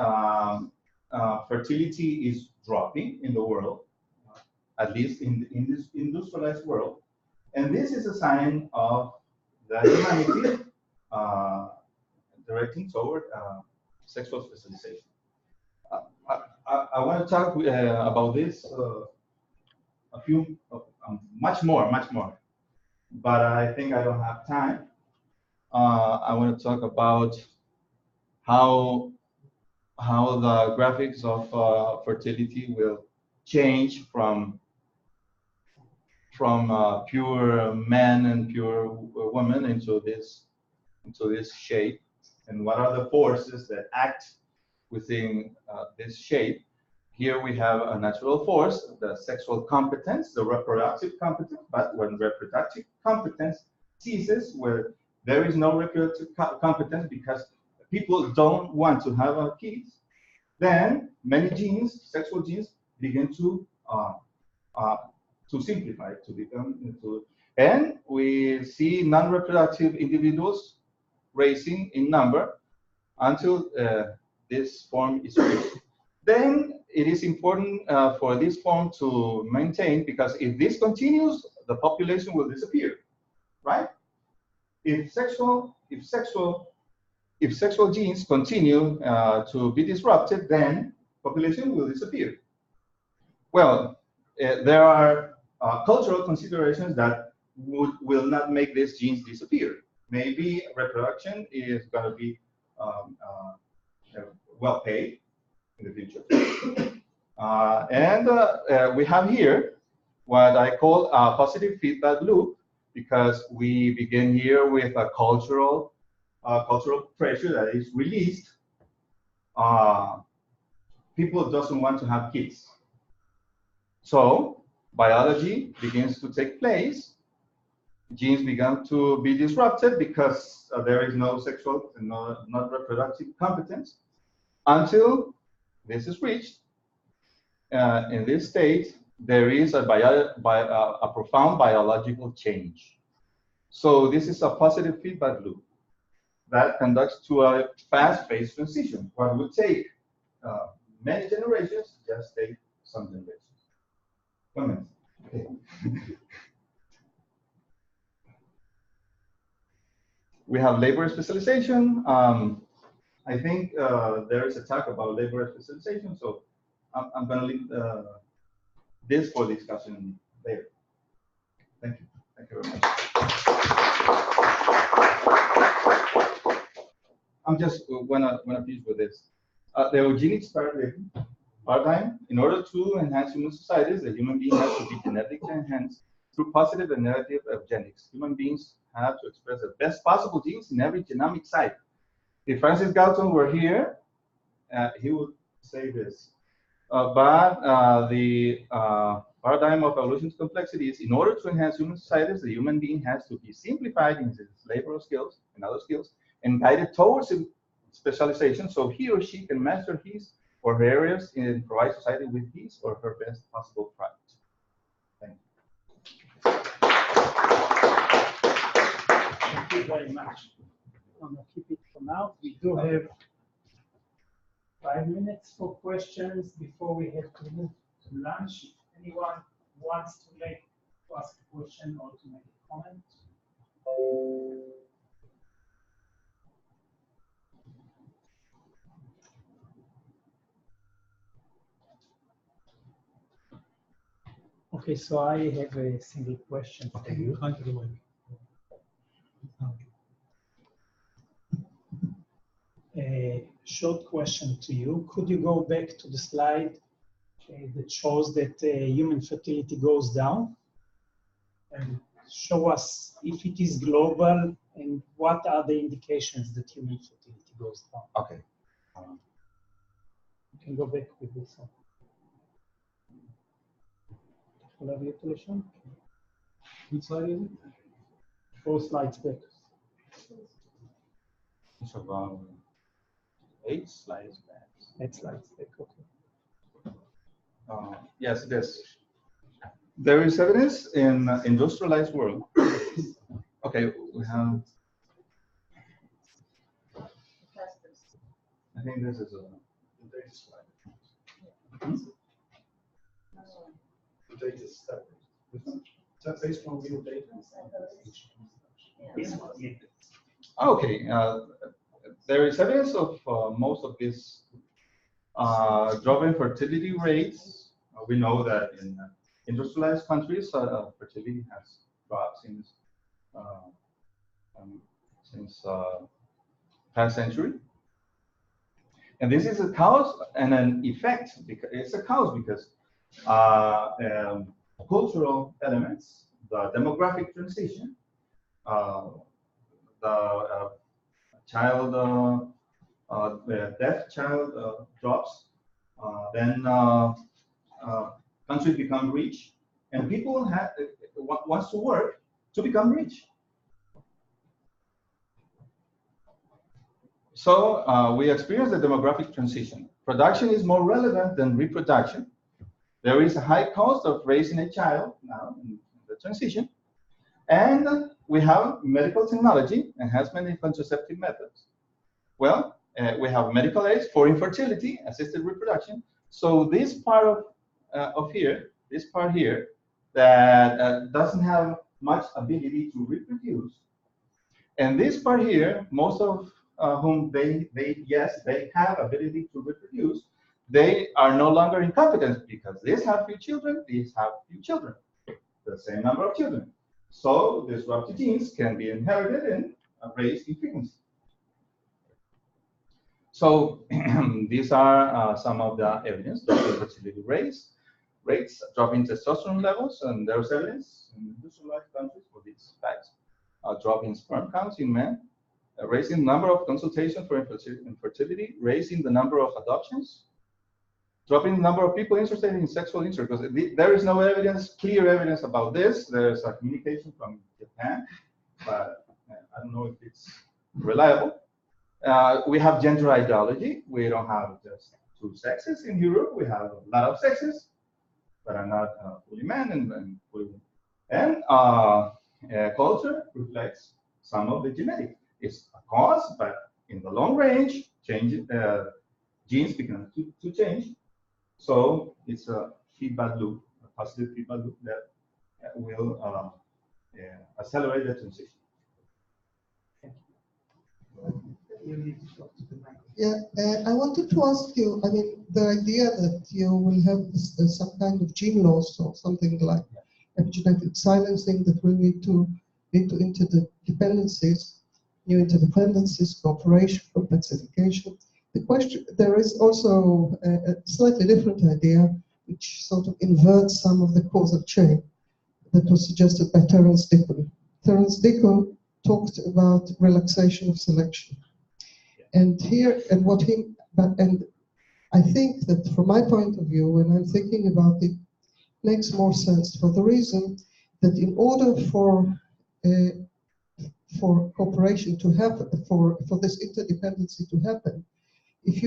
fertility is dropping in the world, at least in this industrialized world, and this is a sign of the humanity directing toward sexual specialization. I want to talk about this much more, but I think I don't have time. I want to talk about how the graphics of fertility will change from pure man and pure woman into this shape, and what are the forces that act within this shape. Here we have a natural force, the sexual competence, the reproductive competence, but when reproductive competence ceases, where there is no reproductive competence because people don't want to have kids, then many genes, sexual genes, begin to simplify, to become into, and we see non-reproductive individuals raising in number until this form is reached. Then it is important for this form to maintain, because if this continues, the population will disappear, right? If sexual genes continue to be disrupted, then population will disappear. Well, there are cultural considerations that will not make these genes disappear. Maybe reproduction is going to be well paid in the future. We have here what I call a positive feedback loop, because we begin here with a cultural pressure that is released. People doesn't want to have kids. So biology begins to take place. Genes begin to be disrupted because there is no sexual and not reproductive competence, until this is reached. In this state, there is a profound biological change. So this is a positive feedback loop that conducts to a fast-paced transition. What would take many generations just take some generations. 1 minute. Okay. We have labor specialization. I think there is a talk about labor specialization, so I'm going to leave this for discussion later. Thank you. Thank you very much. I'm just want to finish with this. The eugenics paradigm, in order to enhance human societies, the human being has to be genetically enhanced through positive and negative eugenics. Human beings have to express the best possible genes in every genomic site. If Francis Galton were here, he would say this. But the paradigm of evolution's complexity is, in order to enhance human societies, the human being has to be simplified in his laboral skills and other skills, and guided towards specialization, so he or she can master his or her areas and provide society with his or her best possible product. Thank you. Thank you very much. I'm going to keep it for now. We do have 5 minutes for questions before we have to move to lunch. If anyone wants to ask a question or to make a comment. Okay, so I have a single question for you. Try to do it. A short question to you. Could you go back to the slide that shows that human fertility goes down? And show us if it is global and what are the indications that human fertility goes down. Okay. You can go back with this one. Which slide is it? 4 slides back. It's about 8 slides back. 8 slides back, okay. Yes, it is. There is evidence in industrialized world. Okay, we have. I think this is a data slide. Hmm? The data is separate. Is that based on real data? Okay. There is evidence of most of these drop in fertility rates. We know that in industrialized countries, fertility has dropped since past century. And this is a cause and an effect. Because it's a cause because cultural elements, the demographic transition, the child death child drops, then countries become rich, and people wants to work to become rich. So we experience the demographic transition. Production is more relevant than reproduction. There is a high cost of raising a child now in the transition. And we have medical technology, enhancement in contraceptive methods. Well, we have medical aids for infertility, assisted reproduction. So this part of here, this part here, that doesn't have much ability to reproduce. And this part here, most of whom they have ability to reproduce, they are no longer incompetent because these have few children, these have few children, the same number of children. So disrupted genes can be inherited and raised in frequency. So these are some of the evidence: drop in fertility rates, drop in testosterone levels, and there's evidence in industrialized countries for these facts. Drop in sperm counts in men, raising the number of consultations for infertility, raising the number of adoptions, dropping the number of people interested in sexual intercourse. There is no evidence, clear evidence about this. There's a communication from Japan, but I don't know if it's reliable. We have gender ideology. We don't have just 2 sexes in Europe. We have a lot of sexes, but I'm not fully man and fully woman. And culture reflects some of the genetic. It's a cause, but in the long range, genes begin to change. So it's a feedback loop, a positive feedback loop that will accelerate the transition. Yeah, I wanted to ask you, I mean, the idea that you will have some kind of gene loss or something like epigenetic silencing that will lead to interdependencies, new interdependencies, cooperation, complexification. The question, there is also a slightly different idea which sort of inverts some of the causal chain that was suggested by Terence Dickon. Terence Dickon talked about relaxation of selection. And here, and I think that from my point of view, when I'm thinking about it, makes more sense for the reason that in order for cooperation to happen, for this interdependency to happen, if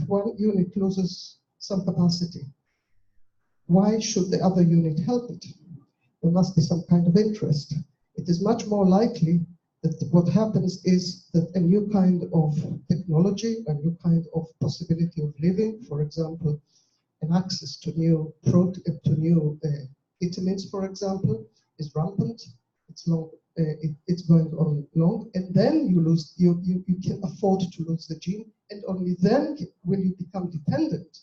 one unit loses some capacity, why should the other unit help it? There must be some kind of interest. It is much more likely that what happens is that a new kind of technology, a new kind of possibility of living, for example, an access to new vitamins, for example, is rampant. It's going on long, and then you can afford to lose the gene, and only then will you become dependent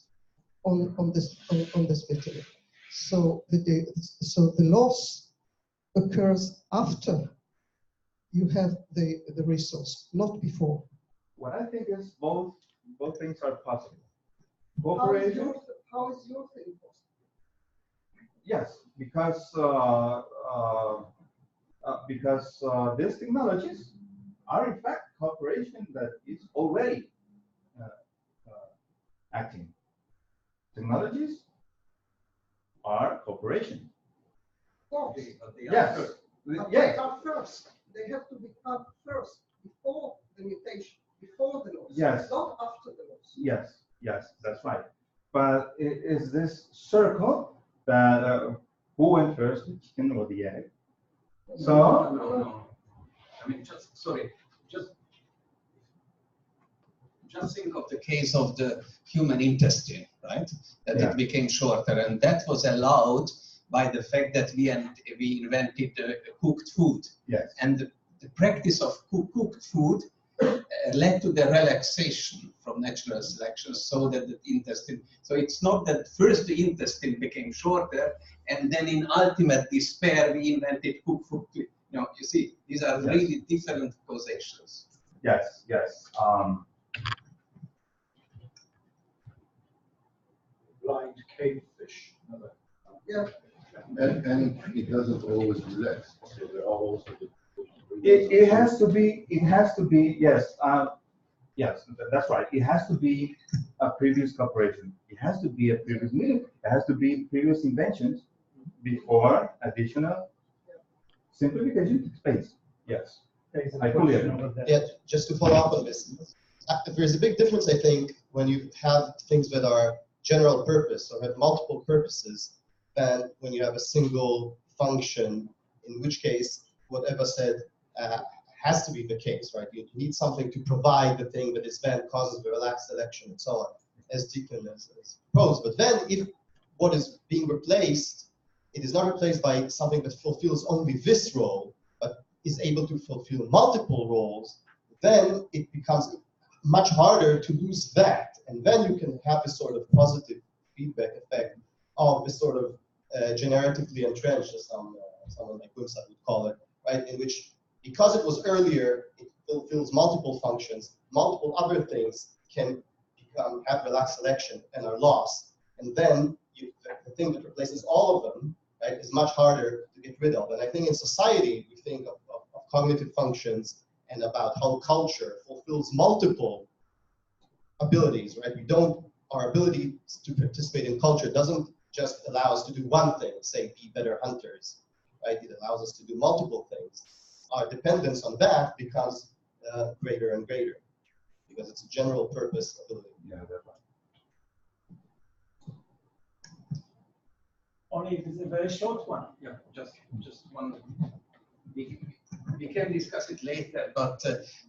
on this material. So the loss occurs after you have the resource, not before. What I think is both things are possible. How is Cooperation, your thing possible? yes, because these technologies are in fact cooperation that is already acting. Technologies are cooperation. Yes. But Yes. they are first. They have to become first before the mutation, before the loss. Yes. Not after the loss. Yes. Yes. That's right. But it is this circle that who went first, the chicken or the egg? So. No. I mean, just think of the case of the human intestine, right? That Yeah. it became shorter, and that was allowed by the fact that we invented cooked food. Yes. And the practice of cooked food led to the relaxation from natural selection, so that the intestine. So it's not that first the intestine became shorter, and then in ultimate despair we invented cooked food. You know, you see, these are Yes. really different causations. Yes. Yes. Blind cavefish. Another. Yeah. And it doesn't always relax. So there are also the It has to be. It has to be. Yes. Yes. That's right. It has to be a previous cooperation. It has to be a previous meeting. It has to be previous inventions before additional simplification takes place. Yes. I fully agree. Yeah, just to follow up on this, there's a big difference, I think, when you have things that are general purpose or have multiple purposes than when you have a single function, in which case, what Eva said has to be the case, right? You need something to provide the thing that is then causes the relaxed selection and so on, as Deacon has proposed. But then if what is being replaced, it is not replaced by something that fulfills only this role, but is able to fulfill multiple roles, then it becomes much harder to lose that. And then you can have this sort of positive feedback effect of this sort of generatively entrenched, as someone like Gunsat would call it, right? In which, because it was earlier, it fulfills multiple functions, multiple other things can have relaxed selection and are lost. And then the thing that replaces all of them, right, is much harder to get rid of. And I think in society, we think of cognitive functions and about how culture fulfills multiple abilities, right? Our ability to participate in culture doesn't just allow us to do one thing, say be better hunters, right? It allows us to do multiple things. Our dependence on that becomes greater and greater because it's a general purpose ability. Yeah, that's right. Only if it's a very short one. Yeah, just one. We can discuss it later, but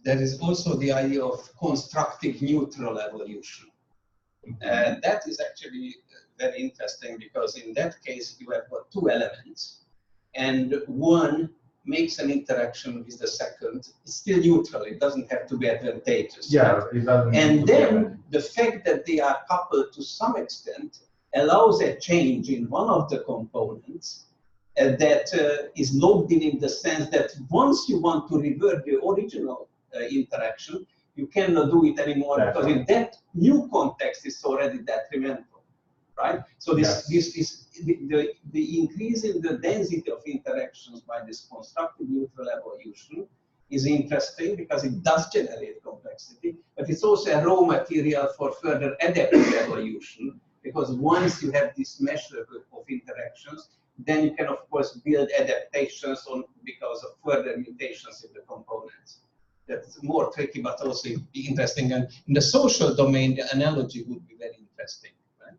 there is also the idea of constructive neutral evolution. That is actually very interesting because in that case you have got two elements, and one makes an interaction with the second. It's still neutral. It doesn't have to be advantageous. Yeah, right? it doesn't. And then the fact that they are coupled to some extent allows a change in one of the components that is logged in the sense that once you want to revert the original interaction, you cannot do it anymore. That's because right. In that new context is already detrimental, right? So this is the increase in the density of interactions by this constructive neutral evolution is interesting because it does generate complexity, but it's also a raw material for further adaptive evolution, because once you have this measure of interactions, then you can, of course, build adaptations on because of further mutations in the components. That's more tricky, but also interesting. And in the social domain, the analogy would be very interesting. Right?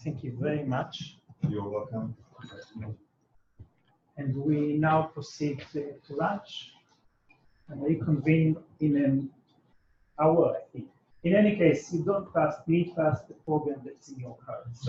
Thank you very much. You're welcome. And we now proceed to lunch and reconvene in an hour, I think. In any case, you don't fast, me fast the program that's in your cards.